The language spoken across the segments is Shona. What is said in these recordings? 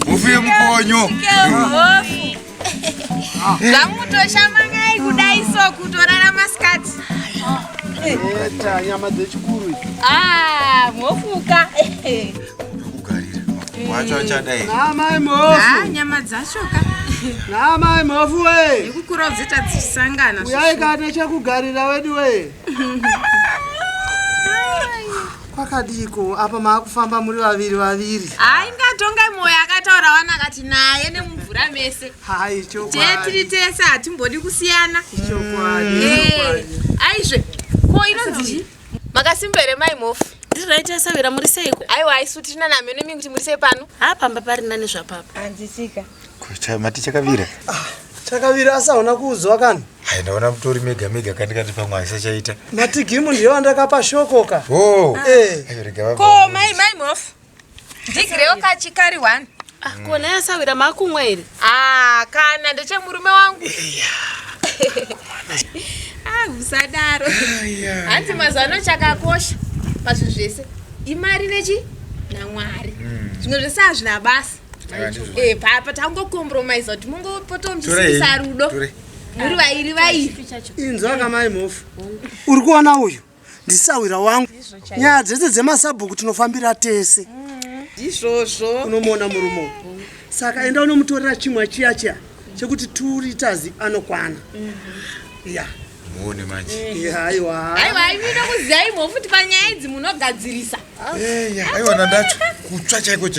Mufi mkonyo. Zamutosha mangai kudai so kutorara maskati. Eta nyama dzechikuru. Mofuka. Kugarira. Wacho chadai. Namai mofu. Nyama dzashoka. Namai mofu we. Ikukura dzita dzisangana. Uyaikata chakugarira wedu we. Kwakadiko apa maakufamba muri vaviri. Ingatonga moyo akataura wana akati naye nemumvura mese. Hai chokwadi. Tiri tese atimbodi kusiyana. Chokwadi. Aizve. Ko inonzi makasimbere mai mofu. Ndiraita savira muri seiko. Aiwa isuti tina namene mingi kuti muri sei pano. Pamba pari nani zvapapa. Anzisika. Kucha mati chakavira. Chakavira asaona kuzwa kani. Hai ndaona mutori mega kandikati pamwe asachaita. Matigimu ndiyo andakapa shokoka. Ko mai mofu. Ndigirewo kachikari 1. Kona yasavira makumwa ere. Kana ndechemurume wangu. Usadaro. Hanzi mazano chakakosha. Pazvinhu zvese. Imari nechi? naMwari. Zvimwe zvese hazvina basa. Papa tangokompromise kuti mungopota muchisisa rudo. Muri vairi. Inzwa kamai mofu. Uri kuona uyu? Ndisawira wangu. Nyaya dzese dzemasabhuku tinofambira tese. Izvozvo. Unomona murumo. Saka enda unomutorera chimwe chiya chekuti 2 liters anokwana. Muone manje. Aiwa. Inoda kuziva imo futi panyaya idzi munogadzirisa. Aiwa nandacho kutsva chaiko.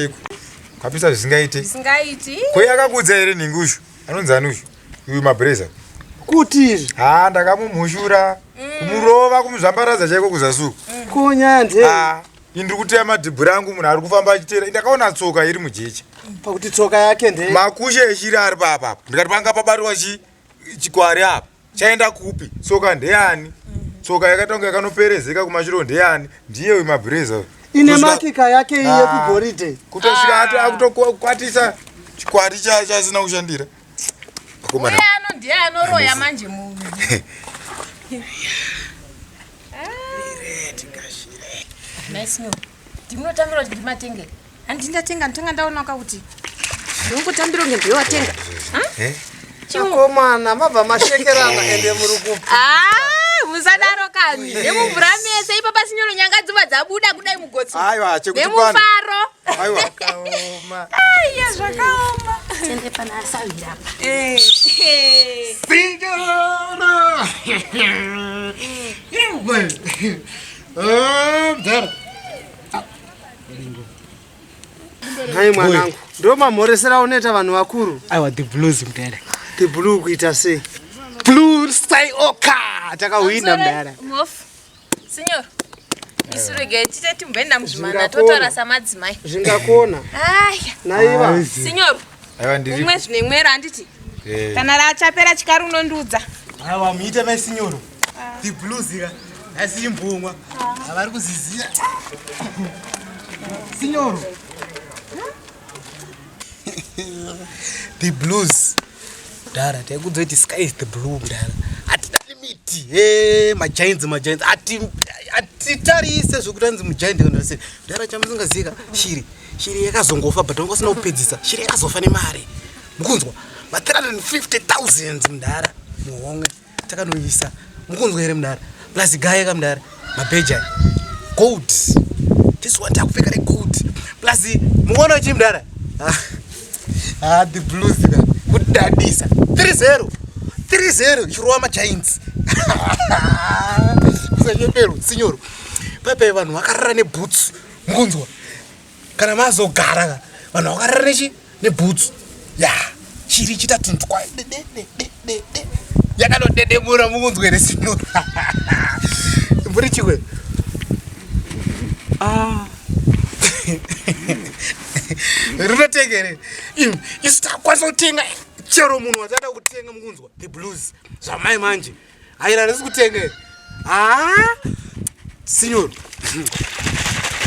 Kapisa zvisingaiti. Zvisingaiti. Koi akakudza ere ningushu? Anonzi anushu. Uyu mabreza. Kuti ndakamumushura. Kumurova kumuzvambaradza chaiko kuzasuku. Konya nde. Indiri kuteya madhibhuri angu munhu ari kufamba achitera. Ndakaona tsoka iri mujecha. Pakuti tsoka yake nde. Makushe eshiri ari papa. Ndikati panga pabariwa chikwari apa. Chaenda kupi? Tsoka ndeyani? Tsoka yakatonga yakanoperezeka kumashure ndeyani? Ndiye uyu mabreza. Ine makika yake iye kugoridhe. Kutosvika akutokwatisa chikwari chasina kushandira. Uye ndiye anoroya manje munhu. Nice. Ndinotambira kuti ndimatenge. Handindatenga ndinotanga ndaona kuti ndingotambira kunge ndiwe watenga. Chakomana mabva mashekerana ende muri kupi. Musadaro kani. Nemumvura mese ipapa sinyoro nyanga dzimwe dzabuda kudai mugotsi. Aiwa chekutipana. Nemufaro. Aiwa. Zvakaoma. Tende pana asavira apa. Hai mwanangu. Ndo mamhoresera unoita vanhu vakuru. Aiwa the blues mdara. The blue kuita sei? Blue style oka. Takawina mdara. Mofu. Signor. Isurege titeti mbenda mzvimana totora samadzimai. Zvingakona. Naiva. Signor. Aiwa ndiri. Umwe zvinemwera handiti. Kana rachapera chikaru unondiudza. Aiwa muite mai signoro. The blues ira. Asi imbumwa. Avari kuziziya. Signoro. The blues. Dara, taikudzoti sky is the blue dara. Atina limiti. Magiants. Atitarise zvokutanzi mugiant kandase. Dara chamusingazika shiri. Shiri yakazongofa but ungosina kupedzisa. Shiri yakazofa nemari. Mukunzwa? Ma 350,000 mudara. Muhomwe. Takanoisa. Mukunzwa here mudara. Plus guy kamudara. Mabeja. Gold. This one takupfeka regold. Plus muona chi mudara. The blues kudadisa 3-0 chirova magiants. Kusanyepero signoro pepe vanhu vakarara neboots. Mukunzwa kana mazogara vanhu vakarara neboots chiri chita tundwa yakanodedemura. Mukunzwa here signoro mburi chikwe rinotengere isu takwanisa kutenga chero munhu watada kutenga. Mukunzwa the blues zvamai manje haira risi kutenga signor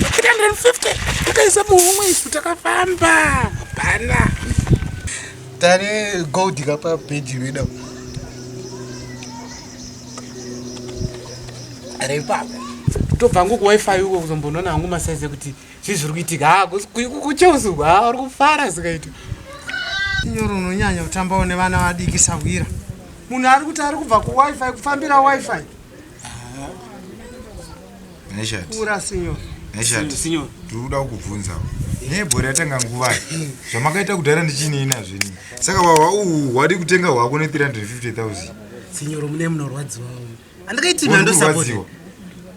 350 takaisa muhomwe isu takafamba hapana tane gold kapa bheji weda ari papa tobva ngo kuwifi uko kuzombonona hangu masaize kuti zviri kuitika kucheusuka uri kufara zikaita sinyoro unonyanya kutambawo nevana vadiki Sawira. Munhu ari kuti ari kubva kuwifi kufambira wifi. Pura sinyoro. sinyoro Ndikuda kukubvunza. Nebhori yatanga nguva. Zvamakaita kudhara ndichini nazvo. Saka wadi kutenga hwako ne 350,000. sinyoro mune munorwadziwa. Andikaiti mhando support.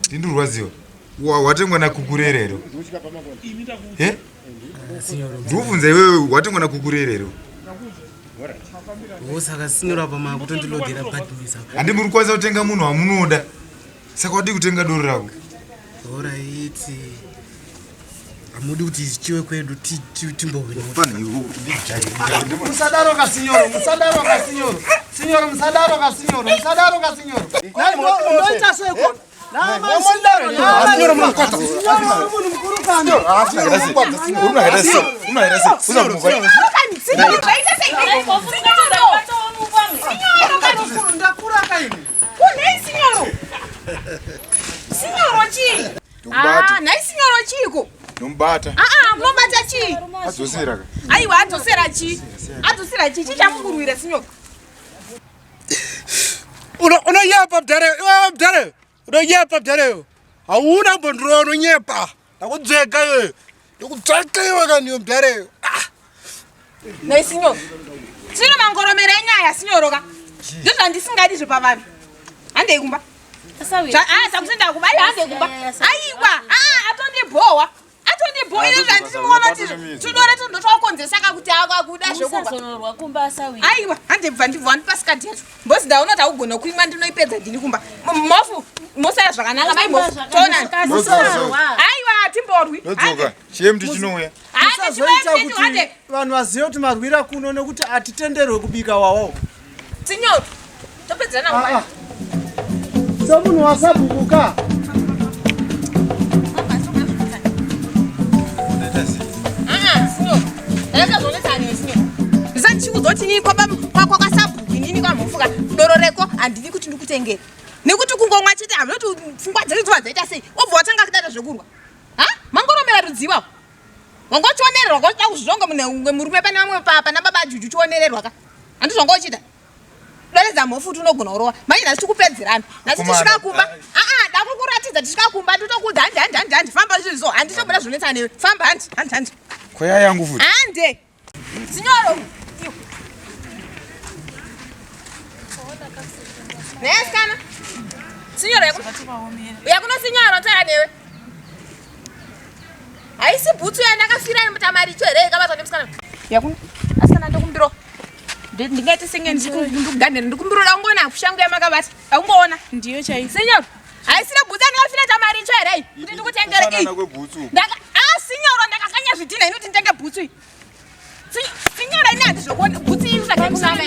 Ndindurwadziwa. Watengwa na kukurerero. Sinyoro. Ndikubvunza iwewe watengwa na kukurerero. Saka sinyoro apa makutondilodhera bhadhimisa. Handi muri kwanisa kutenga munhu wamunoda. Saka wadi kutenga doro rako. Alright. Amudi kuti chiwe kwedu timbovini. Musadaroka sinyoro. Sinyoro musadaroka sinyoro. Ndoita seko. Nombata. Munobata chii? Adzosera ka. Aiwa adzosera chii? Adzosera chii? Chichamukurwira sinyoka. Unoyepa mdare. Unoyepa mdare. Hauna mbondro unonyepa. Nakudzeka iwe. Ndikudzeka iwe kani mdare. Nei sinyoka. Sino mangoromera nyaya sinyoroka. Ndizvo ndisingadi zvepavanhu. Handei kumba. Asawira. Takusenda kumba. Handei kumba. Aiwa. Atondibhowa. Tudore tundotokonzesaka kuti akwakuda zvokuba kumba asawira. Aiwa, handebva ndibva ndipasikati yacho. Mbozi ndaona taugona kuimwa ndinoipedza ndini kumba. Mofu mosara zvakanaka mai mofu. Tona. Aiwa timborwi. Nodzoka. Chemti chinouya. Musazoita kuti vanhu vazive kuti marwira kuno nekuti atitenderwe kubika wawawo. Sinyoro. Topedzana ngwa. Semunhu wasabhukuka. Handini kuti ndikutengere nekuti kungomwa chete hamnoti pfungwa dzedu dzaita sei obva watanga kudada zvekurwa mangoromera rudziwa wangochionererwa kwakuda kuzvizvonga murume pane vamwe pana baba juju chionererwa ka handi zvanga uchida doredza mofuti unogona kurova manje nhasi tikupedzerana nhasi tisvika kumba dakukuratidza tisvika kumba nditokudza handi famba zvizo handitobuda zvonetsa newe famba handi Koya yangu futi. hande sinyoro Neskana. Signora, yakuno signora tsara newe. Haisi butsu yana kafira ni mutamari chwere kabatwa nemskana. Yakuno. Asikana ndokumbiro. Ndingaite senge ndikugandera ndikumbiro ngona kushangu yamakabata. Aungoona. Ndiyo chai. Signora. Haisi butsu yana kafira tamari chwere. Kuti ndikutengere Sana na kwebutsu. Signora ndakakanya zvidhina inoti ndenge butsu. Signora ine handizvokona butsu iyi usakakusama.